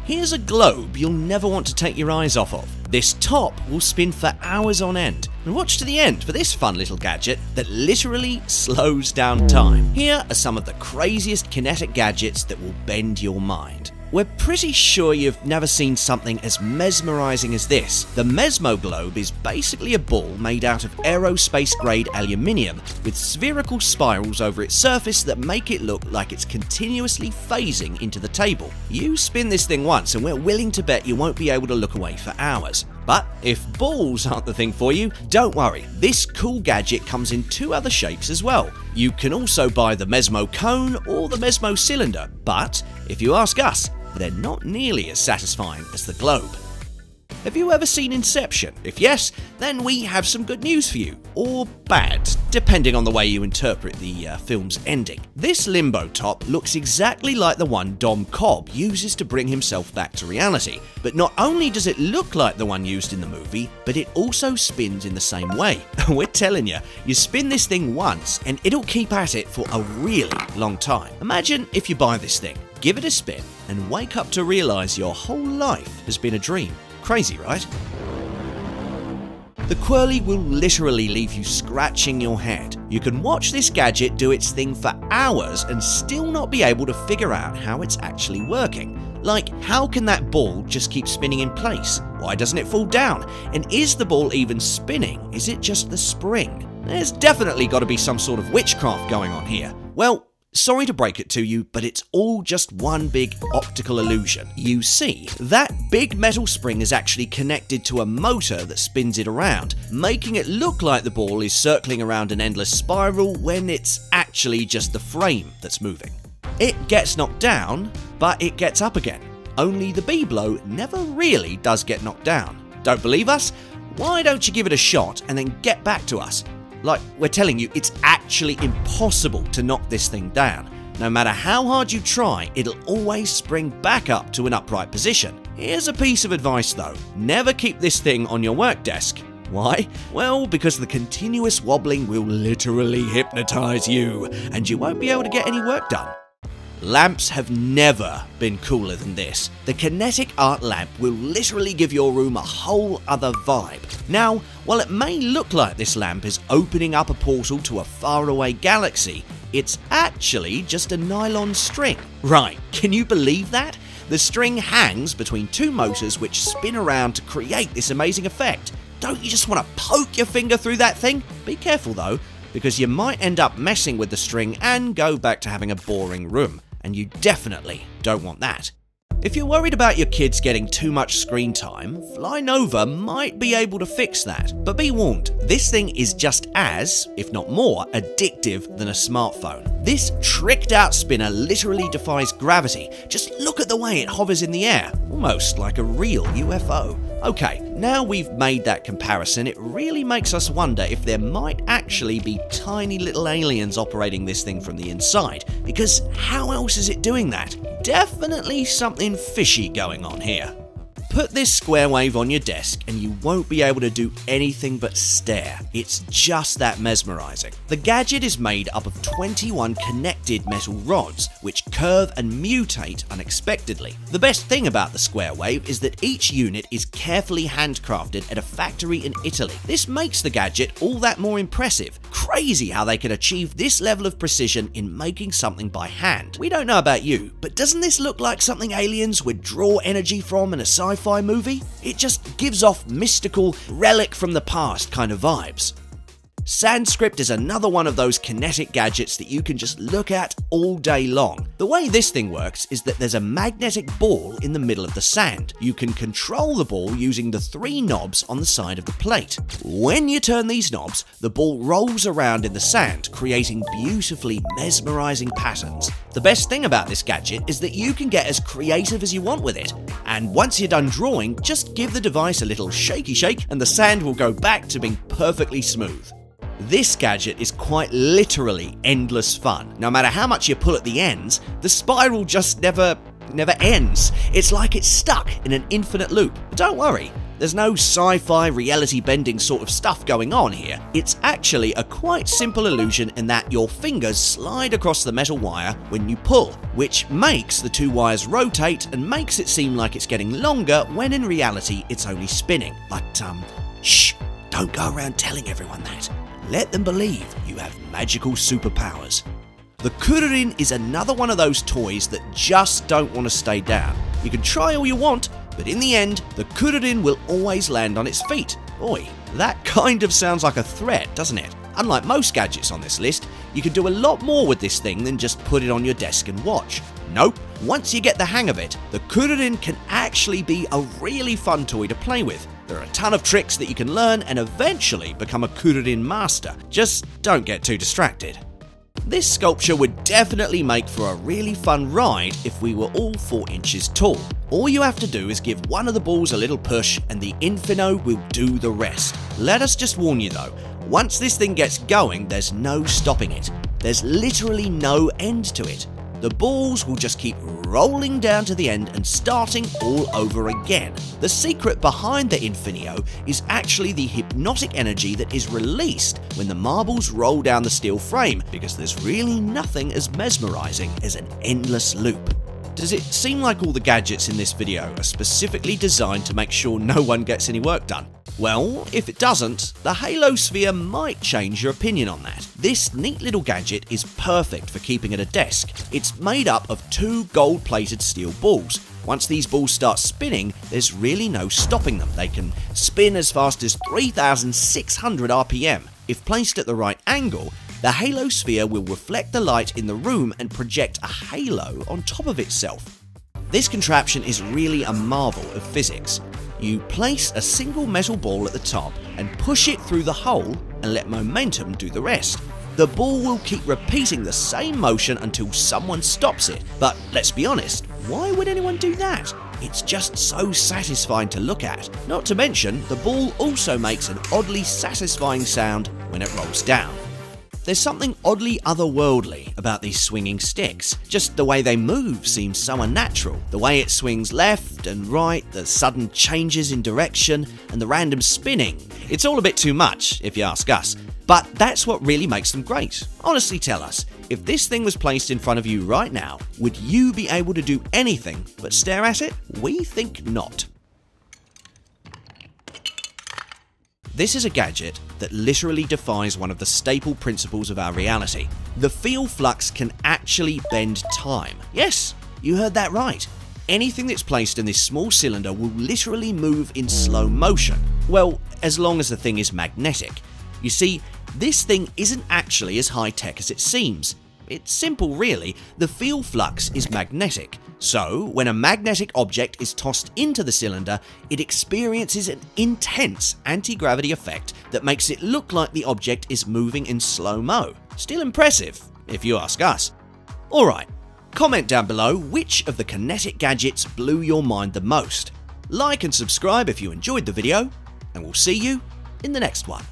Here's a globe you'll never want to take your eyes off of. This top will spin for hours on end. And watch to the end for this fun little gadget that literally slows down time. Here are some of the craziest kinetic gadgets that will bend your mind. We're pretty sure you've never seen something as mesmerizing as this. The MezmoGlobe is basically a ball made out of aerospace-grade aluminium with spherical spirals over its surface that make it look like it's continuously phasing into the table. You spin this thing once and we're willing to bet you won't be able to look away for hours. But if balls aren't the thing for you, don't worry, this cool gadget comes in two other shapes as well. You can also buy the Mezmo Cone or the Mezmo Cylinder, but if you ask us, they're not nearly as satisfying as the globe. Have you ever seen Inception? If yes, then we have some good news for you. Or bad, depending on the way you interpret the film's ending. This Limbo top looks exactly like the one Dom Cobb uses to bring himself back to reality. But not only does it look like the one used in the movie, but it also spins in the same way. We're telling you, you spin this thing once and it'll keep at it for a really long time. Imagine if you buy this thing, give it a spin, and wake up to realize your whole life has been a dream. Crazy, right? The Qwirly will literally leave you scratching your head. You can watch this gadget do its thing for hours and still not be able to figure out how it's actually working. Like, how can that ball just keep spinning in place? Why doesn't it fall down? And is the ball even spinning? Is it just the spring? There's definitely got to be some sort of witchcraft going on here. Well, sorry to break it to you, but it's all just one big optical illusion. You see, that big metal spring is actually connected to a motor that spins it around, making it look like the ball is circling around an endless spiral when it's actually just the frame that's moving. It gets knocked down, but it gets up again. Only the Beeblo never really does get knocked down. Don't believe us? Why don't you give it a shot and then get back to us? Like, we're telling you, it's actually impossible to knock this thing down. No matter how hard you try, it'll always spring back up to an upright position. Here's a piece of advice though, never keep this thing on your work desk. Why? Well, because the continuous wobbling will literally hypnotize you, and you won't be able to get any work done. Lamps have never been cooler than this. The Kinetic Art Lamp will literally give your room a whole other vibe. Now, while it may look like this lamp is opening up a portal to a faraway galaxy, it's actually just a nylon string. Right, can you believe that? The string hangs between two motors which spin around to create this amazing effect. Don't you just want to poke your finger through that thing? Be careful though, because you might end up messing with the string and go back to having a boring room. And you definitely don't want that. If you're worried about your kids getting too much screen time, FlyNova might be able to fix that. But be warned, this thing is just as, if not more, addictive than a smartphone. This tricked out spinner literally defies gravity. Just look at the way it hovers in the air, almost like a real UFO. Okay, now we've made that comparison, it really makes us wonder if there might actually be tiny little aliens operating this thing from the inside, because how else is it doing that? Definitely something fishy going on here. Put this square wave on your desk and you won't be able to do anything but stare. It's just that mesmerizing. The gadget is made up of 21 connected metal rods, which curve and mutate unexpectedly. The best thing about the square wave is that each unit is carefully handcrafted at a factory in Italy. This makes the gadget all that more impressive. Crazy how they can achieve this level of precision in making something by hand. We don't know about you, but doesn't this look like something aliens would draw energy from in a sci-fi movie? It just gives off mystical, relic from the past kind of vibes. Sandscript is another one of those kinetic gadgets that you can just look at all day long. The way this thing works is that there's a magnetic ball in the middle of the sand. You can control the ball using the 3 knobs on the side of the plate. When you turn these knobs, the ball rolls around in the sand, creating beautifully mesmerizing patterns. The best thing about this gadget is that you can get as creative as you want with it. And once you're done drawing, just give the device a little shaky shake and the sand will go back to being perfectly smooth. This gadget is quite literally endless fun. No matter how much you pull at the ends, the spiral just never ends. It's like it's stuck in an infinite loop. But don't worry, There's no sci-fi reality bending sort of stuff going on here. It's actually a quite simple illusion in that your fingers slide across the metal wire when you pull, which makes the two wires rotate and makes it seem like it's getting longer when in reality it's only spinning. But shh, don't go around telling everyone that. Let them believe you have magical superpowers. The Kururin is another one of those toys that just don't want to stay down. You can try all you want, but in the end, the Kururin will always land on its feet. Oi, that kind of sounds like a threat, doesn't it? Unlike most gadgets on this list, you can do a lot more with this thing than just put it on your desk and watch. Nope, once you get the hang of it, the Kururin can actually be a really fun toy to play with. There are a ton of tricks that you can learn and eventually become a Kururin master. Just don't get too distracted. This sculpture would definitely make for a really fun ride if we were all 4 inches tall. All you have to do is give one of the balls a little push and the Infino will do the rest. Let us just warn you though, once this thing gets going, there's no stopping it. There's literally no end to it. The balls will just keep rolling down to the end and starting all over again. The secret behind the Infinio is actually the hypnotic energy that is released when the marbles roll down the steel frame, because there's really nothing as mesmerizing as an endless loop. Does it seem like all the gadgets in this video are specifically designed to make sure no one gets any work done? Well, if it doesn't, the HaloSphere might change your opinion on that. This neat little gadget is perfect for keeping at a desk. It's made up of 2 gold-plated steel balls. Once these balls start spinning, there's really no stopping them. They can spin as fast as 3,600 RPM. If placed at the right angle, the HaloSphere will reflect the light in the room and project a halo on top of itself. This contraption is really a marvel of physics. You place a single metal ball at the top and push it through the hole and let momentum do the rest. The ball will keep repeating the same motion until someone stops it, but let's be honest, why would anyone do that? It's just so satisfying to look at. Not to mention, the ball also makes an oddly satisfying sound when it rolls down. There's something oddly otherworldly about these swinging sticks. Just the way they move seems so unnatural. The way it swings left and right, the sudden changes in direction, and the random spinning. It's all a bit too much, if you ask us. But that's what really makes them great. Honestly tell us, if this thing was placed in front of you right now, would you be able to do anything but stare at it? We think not. This is a gadget that literally defies one of the staple principles of our reality. The field flux can actually bend time. Yes, you heard that right. Anything that's placed in this small cylinder will literally move in slow motion. Well, as long as the thing is magnetic. You see, this thing isn't actually as high-tech as it seems. It's simple really, the field flux is magnetic. So, when a magnetic object is tossed into the cylinder, it experiences an intense anti-gravity effect that makes it look like the object is moving in slow-mo. Still impressive, if you ask us. Alright, comment down below which of the kinetic gadgets blew your mind the most. Like and subscribe if you enjoyed the video, and we'll see you in the next one.